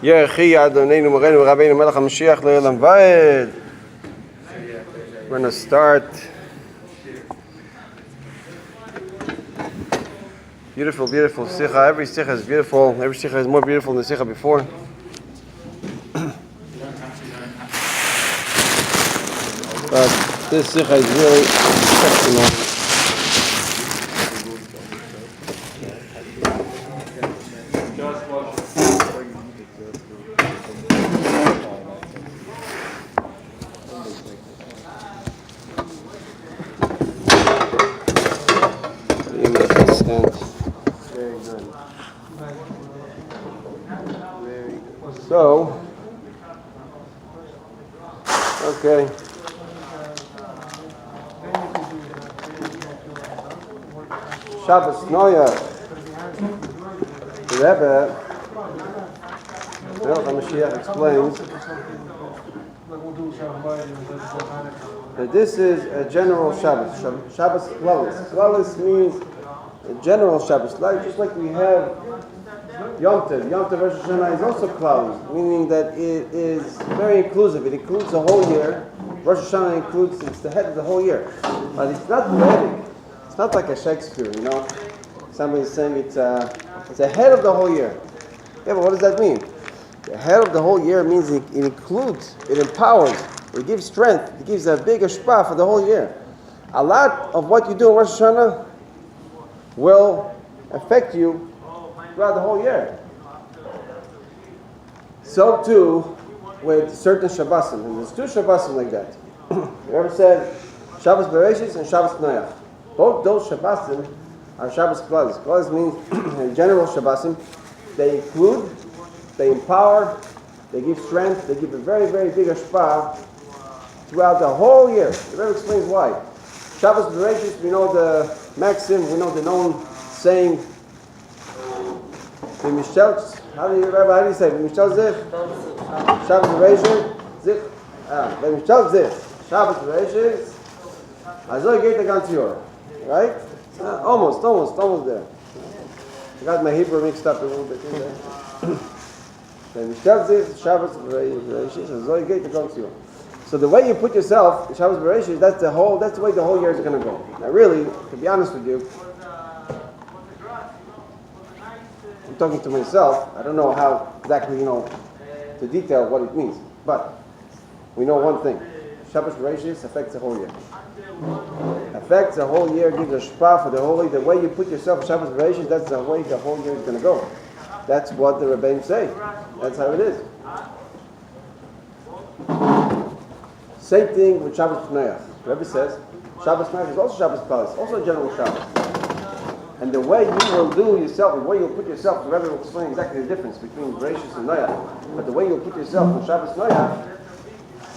Yechi Adonenu Morenu Rabbeinu Melech HaMashiach Le'olam Vaed. We're going to start. Beautiful, beautiful sikha. Every sikha is beautiful. Every sikha is more beautiful than the sikha before. But this sikha is really exceptional. So, okay. Shabbos Noach. The Rebbe, the Mashiach explains that this is a general Shabbos. Shabbos Klalis. Klalis means a general Shabbos, just like we have Yom Tov. Yom Tov Rosh Hashanah is also Klalis, meaning that it is very inclusive. It includes the whole year. Rosh Hashanah includes, it's the head of the whole year. But it's not poetic. It's not like a Shakespeare, you know. Somebody's saying it's a head of the whole year. Yeah, but what does that mean? The head of the whole year means it includes, it empowers, it gives strength, it gives a big hashpah for the whole year. A lot of what you do in Rosh Hashanah will affect you throughout the whole year. So too with certain Shabbosim, and there's two Shabbosim like that. You ever said Shabbos Bereshis and Shabbos Noach? Both those Shabbosim are Shabbos Klalis. Klalis means general Shabbosim. They include, they empower, they give strength, they give a very, very big hashpah throughout the whole year. The Rebbe explains why. Shabbos Bereshis, we know the maxim, we know the known saying, how do you say? Mishtel Zich, Shabbos Bereshis, Zich, Mishtel Zich, Shabbos Bereshis, Azoi Geit HaGan Tzor, right? Almost there. I got my Hebrew mixed up a little bit in there. Mishtel Zich, Shabbos Bereshis, Azoi Geit HaGan Tzor. So the way you put yourself in Shabbos Bereshis, that's the way the whole year is going to go. Now, really, to be honest with you, I'm talking to myself. I don't know how exactly, to detail what it means. But we know one thing. Shabbos Bereshis affects the whole year. Affects the whole year, gives a shpah for the whole year. The way you put yourself in Shabbos Bereshis, that's the way the whole year is going to go. That's what the Rebbeim say. That's how it is. Same thing with Shabbos Noach. The Rebbe says, Shabbos Noach is also Shabbos Klalis, also a general Shabbos. And the way you will do yourself, the way you'll put yourself, the Rebbe will explain exactly the difference between Bereshis and Noach. But the way you'll put yourself in Shabbos Noach,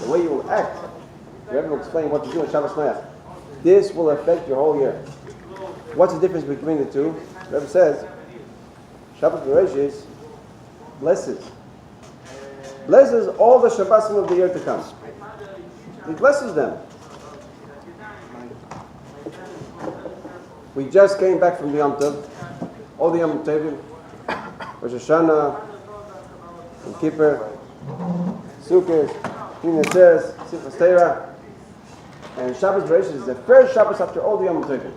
the way you will act, the Rebbe will explain what to do in Shabbos Noach. This will affect your whole year. What's the difference between the two? The Rebbe says, Shabbos Bereshis blesses all the Shabbosim of the year to come. He blesses them. We just came back from the Yom Tov. All the Yom Tovim, Rosh Hashanah, Yom Kippur, Sukkot, Pinases, Simchas Torah, and Shabbos Bereshis is the first Shabbos after all the Yom Tovim.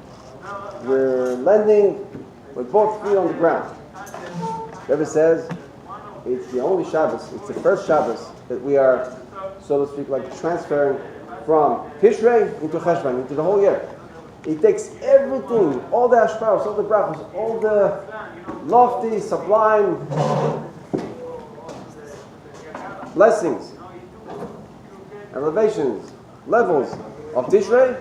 We're landing with both feet on the ground. The Rebbe says it's the only Shabbos, it's the first Shabbos that we are, so to speak, like transferring from Tishrei into Cheshvan, into the whole year. It takes everything, all the hashpahos, all the brachos, all the lofty, sublime blessings, elevations, levels of Tishrei,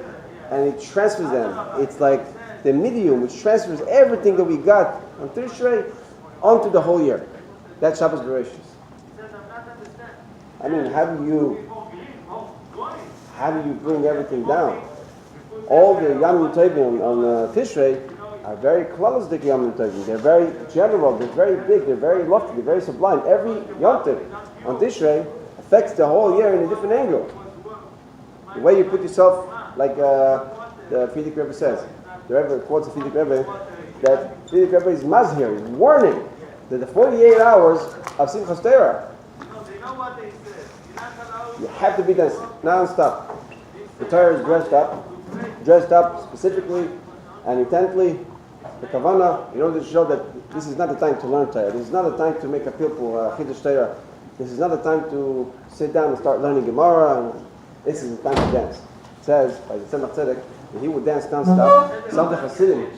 and it transfers them. It's like the medium which transfers everything that we got on Tishrei onto the whole year. That's Shabbos Bereshis. I mean, how do you bring everything down? All the Yom Tovim on Tishrei are very klalistic Yom Tovim. They're very general, they're very big, they're very lofty, they're very sublime. Every Yom Tov on Tishrei affects the whole year in a different angle. The way you put yourself, like the Frierdiker Rebbe says, the Rebbe quotes the Frierdiker Rebbe, that Frierdiker Rebbe is mazhir, is warning. that the 48 hours of Simchas Torah, you have to be dancing non-stop. The Torah is dressed up specifically and intently. The Kavanah, in order to show that this is not the time to learn Torah. This is not the time to make a pilpul, Chiddush Torah. This is not the time to sit down and start learning Gemara. And this is the time to dance. It says by the Tzemach Tzedek that he would dance non-stop. Some of the Hasidim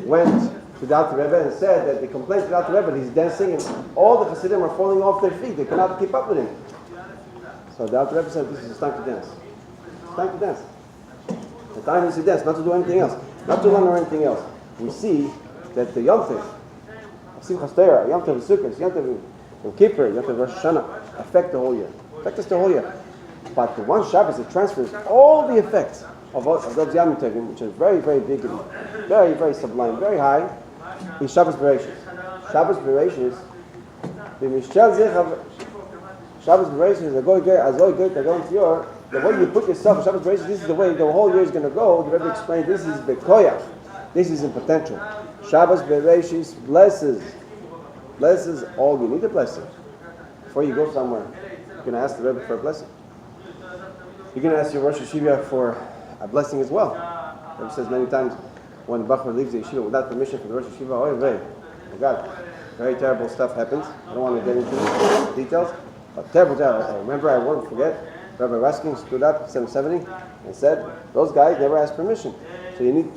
went to the Alter Rebbe and said that they complained to the Alter Rebbe that he's dancing and all the Hasidim are falling off their feet. They cannot keep up with him. So the Alter Rebbe said, this is time to dance. It's time to dance. The time is to dance, not to do anything else. Not to learn or anything else. We see that the Yom Tov, Simchas Torah, Yom Tov Sukkot, Yom Tov Yom Kippur, Yom Tov Rosh Hashanah affect the whole year. Affect us the whole year. But the one Shabbos, it transfers all the effects of those Yom Tovim, which is very, very big and very, very sublime, very high, is Shabbos Bereishis. Shabbos Bereishis, the Mishal Zech Shabbos Bereishis is a goy gay, as goy gay to go into your, the way you put yourself in Shabbos Bereishis, this is the way the whole year is going to go. The Rebbe explained this is Bekoyach. This is in potential. Shabbos Bereishis blesses all. You need a blessing. Before you go somewhere, you're going to ask the Rebbe for a blessing. You're going to ask your Rosh Yeshiva for a blessing as well. The Rebbe says many times, when the Bachar leaves the yeshiva without permission from the Rosh Yeshiva, oh God, very terrible stuff happens. I don't want to get into the details, but terrible. I remember, I won't forget, Rabbi Raskin stood up 770 and said, those guys never asked permission. So you need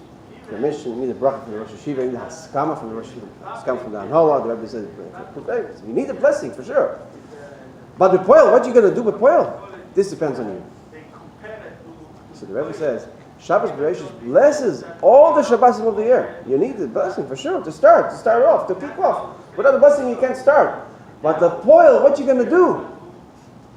permission, you need a bracha from the Rosh Yeshiva, you need a haskama from the Rosh Yeshiva, haskama from the Anhola. The Rebbe says, you need a blessing for sure. But the poil, what are you going to do with poil? This depends on you. So the Rebbe says, Shabbos Bereishis blesses all the Shabbosim of the year. You need the blessing for sure to start off, to kick off. Without the blessing, you can't start. But the poil, what you're going to do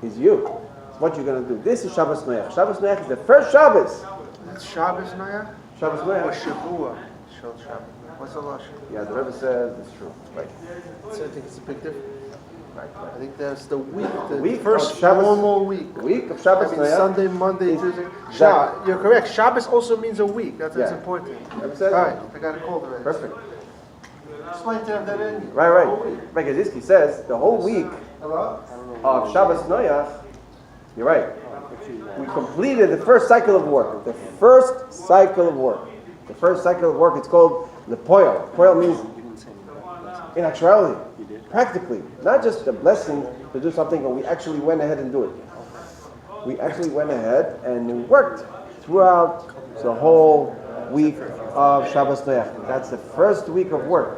is you. It's what you're going to do. This is Shabbos Noach. Shabbos Noach is the first Shabbos. That's Shabbos Noach? Shabbos Noach. Or Shavua. Shabbos. What's the lashon? Yeah, the Rebbe says it's true. Right. So I think it's a big difference. Right. I think that's the week, week first Shabbos, normal week. The week of Shabbos Noach. Sunday, Monday, Tuesday. Exactly. You're correct. Shabbos also means a week. That's important. Rebbe says all right. I got a call already. Perfect. Explain to them that in. Right. Megazisky says the whole week of Shabbos Noach, you're right. We completed the first cycle of work. The first cycle of work. It's called the poil. Poil means, in actuality, practically, not just a blessing to do something, but we actually went ahead and do it. We actually went ahead and worked throughout the whole week of Shabbos Noach. That's the first week of work.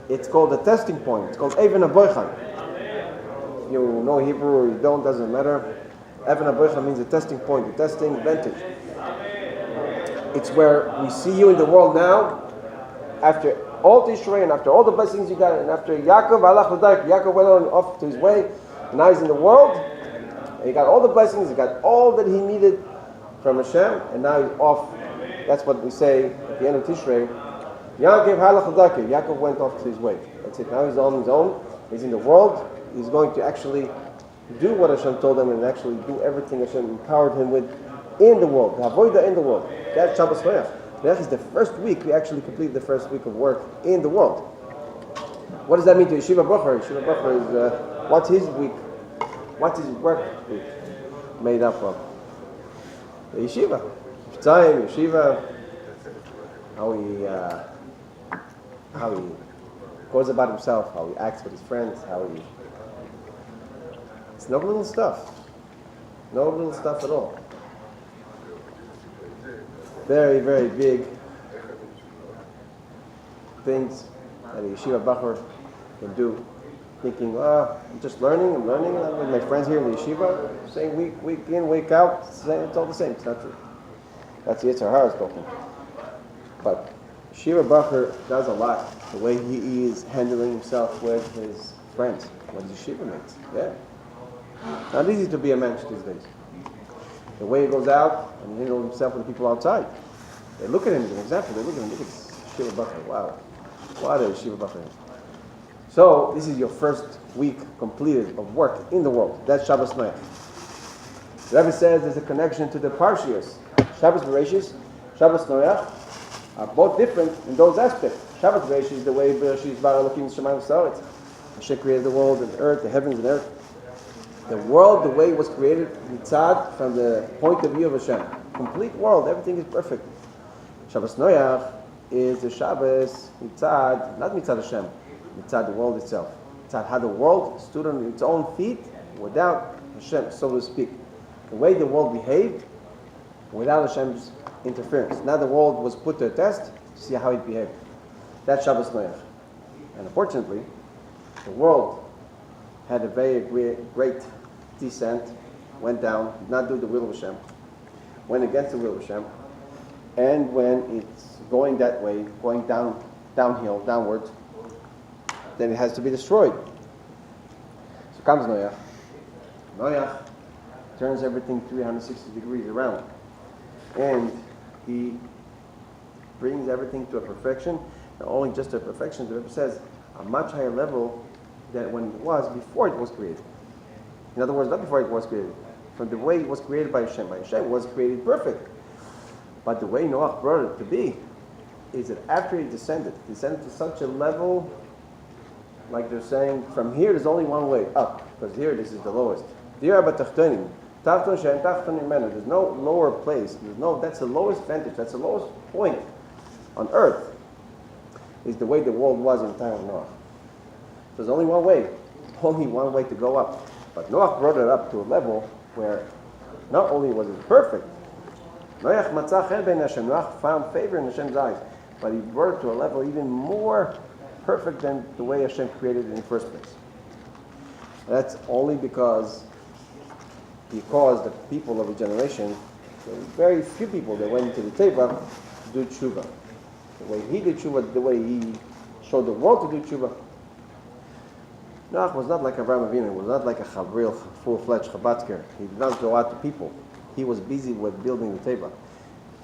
It's called the testing point. It's called Even HaBoichan. You know Hebrew or you don't, doesn't matter. Even HaBoichan means the testing point, the testing vantage. It's where we see you in the world now, after all Tishrei and after all the blessings you got, and after Yaakov went on off to his way, and now he's in the world, and he got all the blessings, he got all that he needed from Hashem, and now he's off. That's what we say at the end of Tishrei. Yaakov went off to his way. That's it. Now he's on his own. He's in the world. He's going to actually do what Hashem told him and actually do everything Hashem empowered him with in the world. The avoida in the world. That's Shabbos Noach. That is the first week. We actually completed the first week of work in the world. What does that mean to Yeshiva Bracha? Yeshiva Bracha is what's his week? What's his work week made up of? The Yeshiva. Time, Yeshiva. How he goes about himself, how he acts with his friends, it's no little stuff. No little stuff at all. Very, very big things that a yeshiva bachur can do. Thinking, I'm just learning, I'm with my friends here in the yeshiva, saying week in, week out, it's all the same. It's not true. That's the Yetzer Hara spoken. But yeshiva bachur does a lot. The way he is handling himself with his friends, with his yeshiva mates. Yeah. It's not easy to be a mensch these days. The way he goes out and handles himself with the people outside. They look at him as an example. They look at him, look at this Shiva Bachar. Wow. What a Shiva Bachar. So, this is your first week completed of work in the world. That's Shabbos Noach. The Rebbe says there's a connection to the Parshios. Shabbos Bereishis, Shabbos Noach are both different in those aspects. Shabbos Bereishis is the way Bereshis bara Elokim Shemayim V'Sa'aretz. Hashem created the world and earth, the heavens and earth. The world, the way it was created, mitzad, from the point of view of Hashem. Complete world, everything is perfect. Shabbos Noach is the Shabbos mitzad, not mitzad Hashem, mitzad the world itself. Mitzad how the world stood on its own feet without Hashem, so to speak. The way the world behaved without Hashem's interference. Now the world was put to a test to see how it behaved. That's Shabbos Noach. And unfortunately, the world had a very great descent, went down, did not do the will of Hashem, went against the will of Hashem, and when it's going that way, going downhill, downwards, then it has to be destroyed. So comes Noach. Noach turns everything 360 degrees around, and he brings everything to a perfection, not only just a perfection, the Rebbe says, a much higher level than when it was before it was created. In other words, not before it was created. From the way it was created by Hashem. By Hashem, it was created perfect. But the way Noach brought it to be is that after he descended to such a level, like they're saying, from here there's only one way up, because here this is the lowest. There's no lower place. That's the lowest vantage. That's the lowest point on earth. Is the way the world was in the time of Noach. There's only one way to go up. But Noach brought it up to a level where not only was it perfect, Noach found favor in Hashem's eyes, but he brought it to a level even more perfect than the way Hashem created it in the first place. That's only because the people of a generation, there were very few people that went into the Teva to do tshuva. The way he did tshuva, the way he showed the world to do tshuva. Noach was not like Avraham Avinu. He was not like a real full-fledged Chabadker. He did not go out to people. He was busy with building the Teva.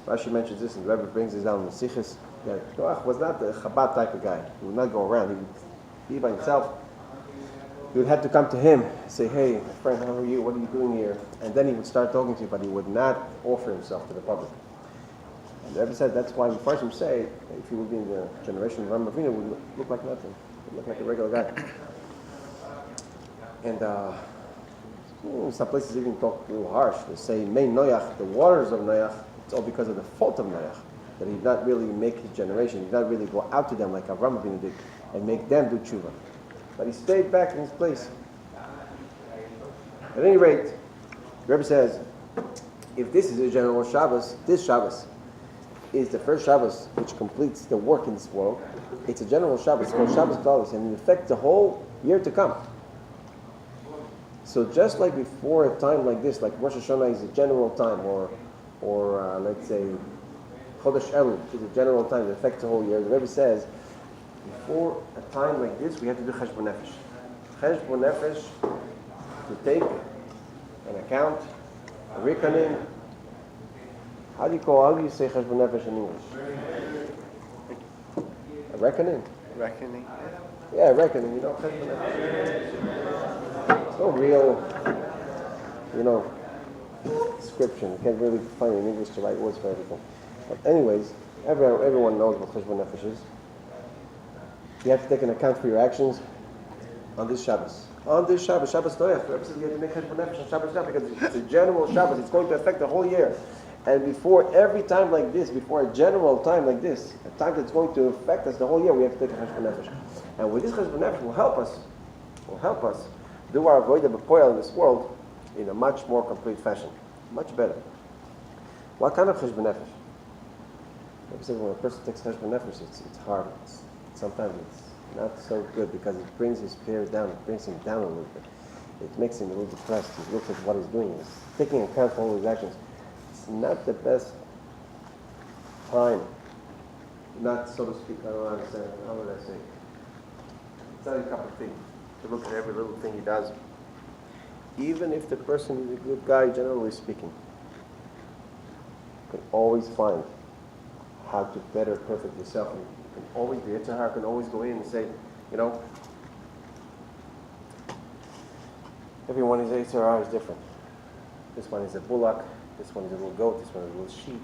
Rashi mentions this, and the Rebbe brings this down in the Sichos, that Noach was not a Chabad type of guy. He would not go around. He would be by himself. You would have to come to him and say, hey, my friend, how are you? What are you doing here? And then he would start talking to you, but he would not offer himself to the public. And the Rebbe said that's why the Farshim say, if he would be in the generation of Avraham Avinu, it would look like nothing. It would look like a regular guy. And some places even talk a little harsh. They say, Mein Noach, the waters of Noach, it's all because of the fault of Noach. That he did not really make his generation, he did not really go out to them like Avraham Avinu did and make them do tshuva. But he stayed back in his place. At any rate, the Rebbe says, if this is a general Shabbos, this Shabbos is the first Shabbos which completes the work in this world. It's a general Shabbos, it's called Shabbos Klaus, and it affects the whole year to come. So just like before a time like this, like Rosh Hashanah is a general time, or let's say Chodesh Elul is a general time that affects the whole year, the Rebbe says, before a time like this, we have to do Cheshbon Nefesh. Cheshbon Nefesh, to take an account, a reckoning. How do you say Cheshbon Nefesh in English? A reckoning? Reckoning. Yeah, reckoning, Cheshbon Nefesh. It's no real, description. You can't really find in English the right words for everything. But anyways, everyone knows what Cheshbon Nefesh is. You have to take an account for your actions on this Shabbos. On this Shabbos, Shabbos Noach, the Rebbe says you have to make Cheshbon Nefesh on Shabbos Noach because it's a general Shabbos. It's going to affect the whole year. And before every time like this, before a general time like this, a time that's going to affect us the whole year, we have to take a Cheshbon Nefesh. And with this Cheshbon Nefesh will help us do our avodah b'poel in this world in a much more complete fashion. Much better. What kind of Cheshbon Nefesh? Rebbe says when a person takes Cheshbon Nefesh, it's hard. Sometimes it's not so good because it brings his spirits down. It brings him down a little bit. It makes him a little depressed. He looks at what he's doing. He's taking account for all his actions. It's not the best time. Not, so to speak, I don't understand. How would I say? It's not a cup of tea to look at every little thing he does. Even if the person is a good guy, generally speaking, you can always find how to better perfect yourself. Always, the Yetzer Hara can always go in and say, everyone is Yetzer Hara is different. This one is a bullock, this one is a little goat, this one is a little sheep.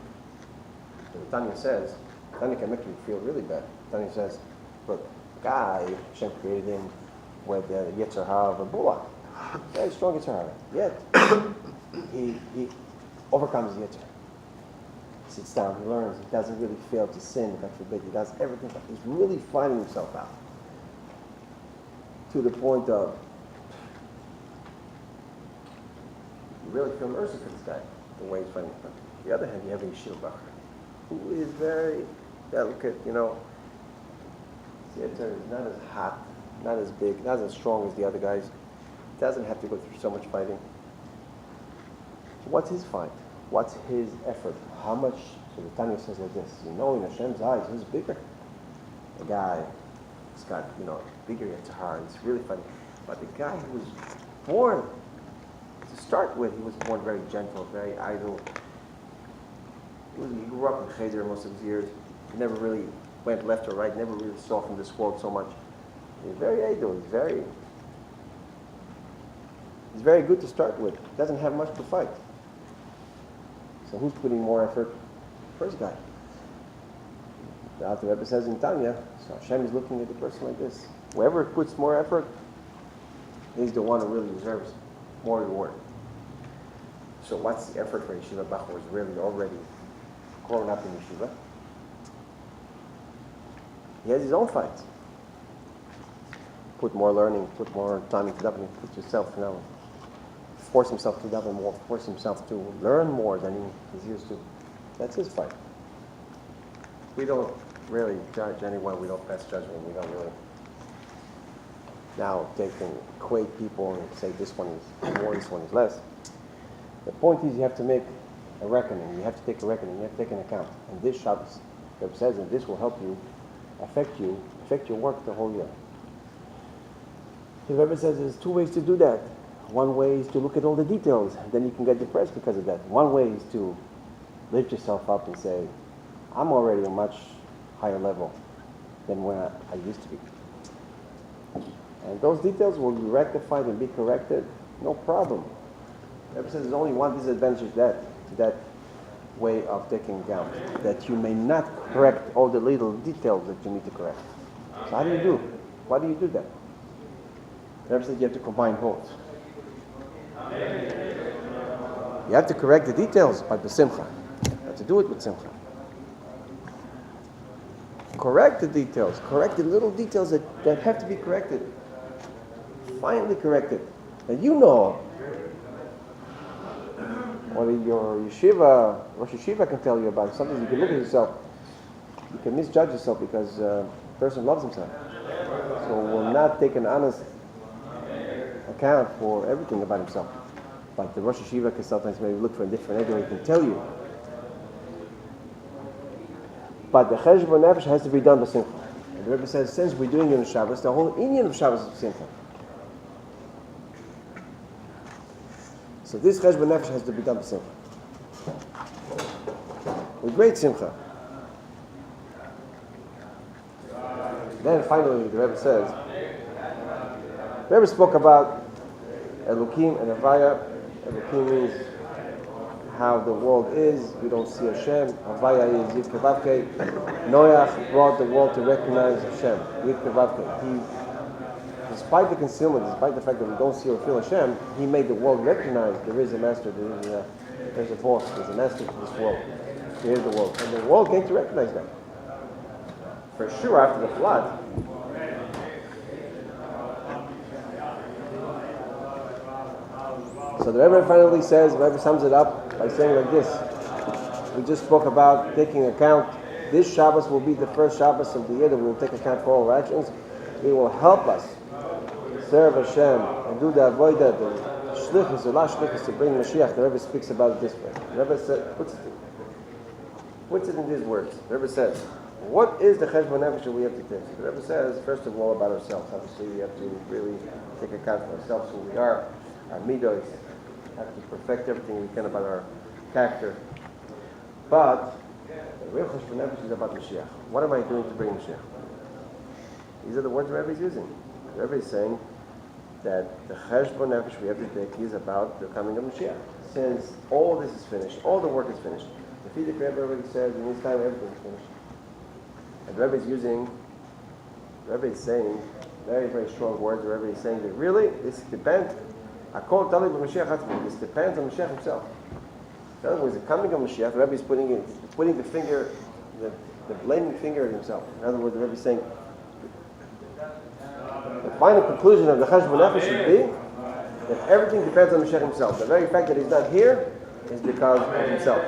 So Tanya says, Tanya can make you feel really bad. Tanya says, look, guy, Hashem created him with the Yetzer Hara of a bullock. Very strong Yetzer Hara. Yet, he overcomes the Yetzer. He sits down, he learns, he doesn't really fail to sin, God forbid, he does everything, but he's really finding himself out. To the point of, you really feel mercy for this guy, the way he's finding himself. On the other hand, you have a Yeshiva Bacher, who is very delicate, you know. The Yetzer is not as hot, not as big, not as strong as the other guys. He doesn't have to go through so much fighting. So what's his fight? What's his effort? How much? So the Tanya says like this, you know, in Hashem's eyes, who's bigger? The guy who's got, you know, bigger Yetzer Hara, it's really funny. But the guy who was born, to start with, he was born very gentle, very idle. He grew up in Cheder most of his years. He never really went left or right, never really saw from this world so much. He's very idle, he's very good to start with. He doesn't have much to fight. So who's putting more effort? First guy. The Alter Rebbe says in Tanya, so Hashem is looking at the person like this. Whoever puts more effort is the one who really deserves more reward. So what's the effort for Yeshiva Bach was really already growing up in Yeshiva? He has his own fights. Put more learning, put more time into davening, put yourself, you know, force himself to daven more, force himself to learn more than he's used to. That's his fight. We don't really judge anyone, we don't pass judgment, we don't really now take and equate people and say this one is more, this one is less. The point is you have to make a reckoning, you have to take a reckoning, you have to take an account. And this Shabbos, the Rebbe says, and this will help you, affect your work the whole year. The Rebbe says there's two ways to do that. One way is to look at all the details, then you can get depressed because of that. One way is to lift yourself up and say, I'm already a much higher level than when I used to be. And those details will be rectified and be corrected, no problem. The Rebbe says there's only one disadvantage to that way of taking account, that you may not correct all the little details that you need to correct. So how do you do? Why do you do that? The Rebbe says you have to combine both. You have to correct the details by the simcha. You have to do it with simcha. Correct the details. Correct the little details that have to be corrected. Finally corrected. And you know, or your yeshiva, Rosh Yeshiva can tell you about it. Sometimes you can look at yourself, you can misjudge yourself because the person loves himself. So will not take an honest account for everything about himself. But the Rosh Yeshiva can sometimes maybe look for a different angle, he can tell you. But the Cheshbon Nefesh has to be done by Simcha. And the Rebbe says, since we're doing it on Shabbos, the whole Indian of Shabbos is Simcha. So this Cheshbon Nefesh has to be done by Simcha. With great Simcha. Then finally the Rebbe says, the Rebbe spoke about Elokim and Havaya. Elokim means how the world is. We don't see Hashem. Havaya is Yid Kevavke. NOACH brought the world to recognize Hashem. Yid Kevavke. Despite the concealment, despite the fact that we don't see or feel Hashem, he made the world recognize there is a master, there's a boss, there's a master for this world. Here's the world. And the world came to recognize that. For sure, after the flood, so the Rebbe finally says, the Rebbe sums it up by saying like this. We just spoke about taking account. This Shabbos will be the first Shabbos of the year that we will take account for all our actions. It will help us serve Hashem and do the avodah, the shlichus, the last shlichus to bring Mashiach. The Rebbe speaks about it this way. The Rebbe puts it in these words. The Rebbe says, what is the Cheshbon Nefesh that we have to take? The Rebbe says, first of all, about ourselves. Obviously, we have to really take account for ourselves, who we are, our midos. Have to perfect everything we can about our character. But the real Cheshbon Nefesh is about Mashiach. What am I doing to bring Mashiach? These are the words the Rebbe is using. The Rebbe is saying that the Cheshbon Nefesh we have to take is about the coming of Mashiach. Since all this is finished, all the work is finished. The Frierdiker Rebbe already says in his time everything is finished. And the Rebbe is saying Very, very strong words. The Rebbe is saying that really, this depends. This depends on Mashiach himself. In other words, the coming of Mashiach, the Rebbe is putting the finger, the blaming finger at himself. In other words, the Rebbe is saying, the final conclusion of the Cheshbon Nefesh should be that everything depends on Mashiach himself. The very fact that he's not here is because of himself.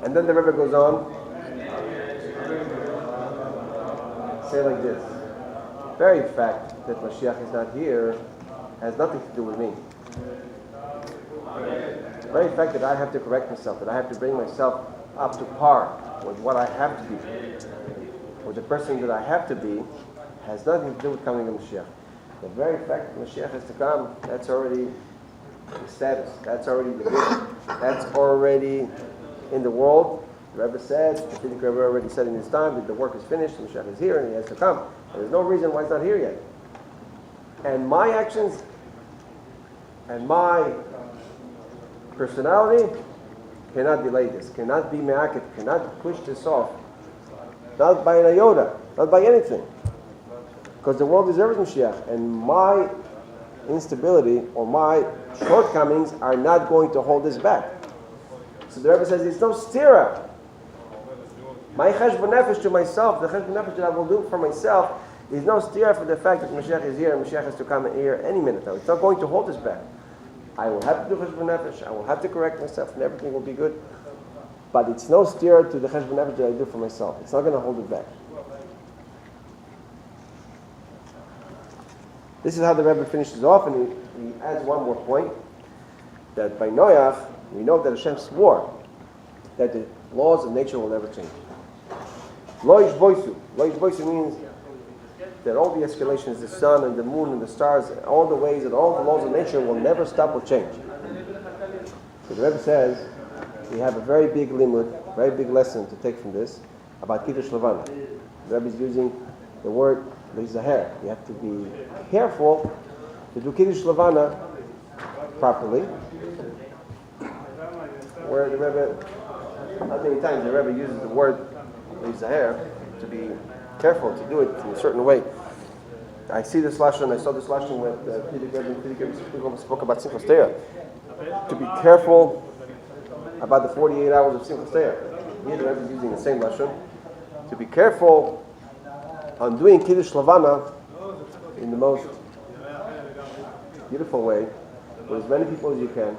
And then the Rebbe goes on, say like this: the very fact that Mashiach is not here has nothing to do with me. The very fact that I have to correct myself, that I have to bring myself up to par with what I have to be, with the person that I have to be, has nothing to do with coming to Mashiach. The very fact that Mashiach has to come, that's already the status, that's already the gift, that's already in the world. The Rebbe said, I think the Rebbe already said in his time that the work is finished, Mashiach is here and he has to come. And there's no reason why he's not here yet. And my actions and my personality cannot delay this, cannot be me'akit, cannot push this off. Not by an iota, not by anything. Because the world deserves Mashiach, and my instability or my shortcomings are not going to hold this back. So the Rebbe says, there's no stira. My cheshbon nefesh to myself, the cheshbon nefesh that I will do for myself, is no stira for the fact that Mashiach is here and Mashiach has to come here any minute now. It's not going to hold us back. I will have to do cheshbon nefesh, I will have to correct myself, and everything will be good. But it's no stira to the cheshbon nefesh that I do for myself. It's not going to hold it back. This is how the Rebbe finishes off, and he adds one more point, that by NOACH, we know that Hashem swore that the laws of nature will never change. Lo yishboisu. Lo yishboisu means that all the escalations, the sun and the moon and the stars, all the ways and all the laws of nature will never stop or change. So the Rebbe says, we have a very big limud, very big lesson to take from this about Kiddush Levana. The Rebbe is using the word Zaher. You have to be careful to do Kiddush Levana properly. Where the Rebbe, not many times the Rebbe uses the word Zaher to be careful to do it in a certain way. I see this lashon. I saw this lashon with Pedic Rebbe spoke about Simchas Torah. To be careful about the 48 hours of Simchas Torah. Here the Rebbe is using the same lashon. To be careful on doing Kiddush Levana in the most beautiful way, with as many people as you can.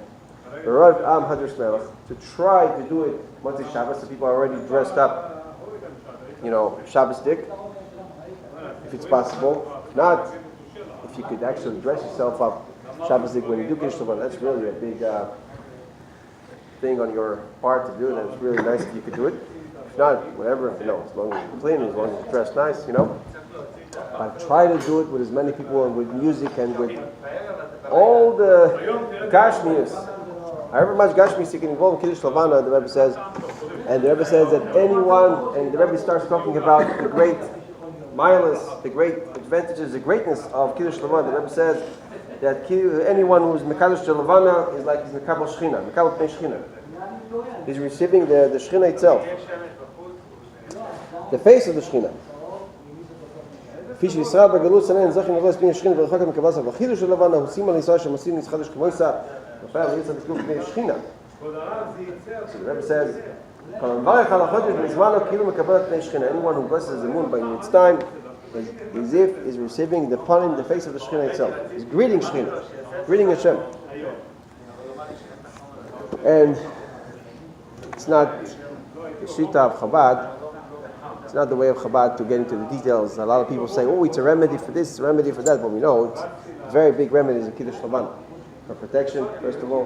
To try to do it Motzei Shabbos, so people are already dressed up, Shabbos dik, if it's possible. If not, if you could actually dress yourself up Shabbos dik when you do Kiddush Levana, that's really a big thing on your part to do, and it's really nice if you could do it. If not, whatever, as long as you're clean, as long as you're dressed nice, But try to do it with as many people and with music and with all the gashmius. However much gashmius you can involve in Kiddush Levana, the Rebbe says, and the Rebbe says that anyone, and the Rebbe starts talking about the great milas, the great advantages, the greatness of Kiddush Levana. The Rebbe says that anyone who's Mekadosh Levana is like he's Mekabel Shechina, Mekabel Pnei Shechina. He's receiving the Shechina itself, the face of the Shechina. Fish Yisrael b'Galus Sanen Zachin Avos Pnei Shechina v'Rechakim Kabasa v'Chidush Levana Husim Al Yisrael Shemasim Nitzchadosh K'moisa v'Fa'al Yitzad K'Kuf Pnei Shechina. So the Rebbe says, anyone who blesses the moon by its time is as if is receiving the panim, the face of the Shechina itself. He's greeting Shechina, greeting Hashem. And it's not the shita of Chabad, it's not the way of Chabad to get into the details. A lot of people say, oh, it's a remedy for this, it's a remedy for that, but we know it's very big remedies in Kiddush Levana. For protection, first of all.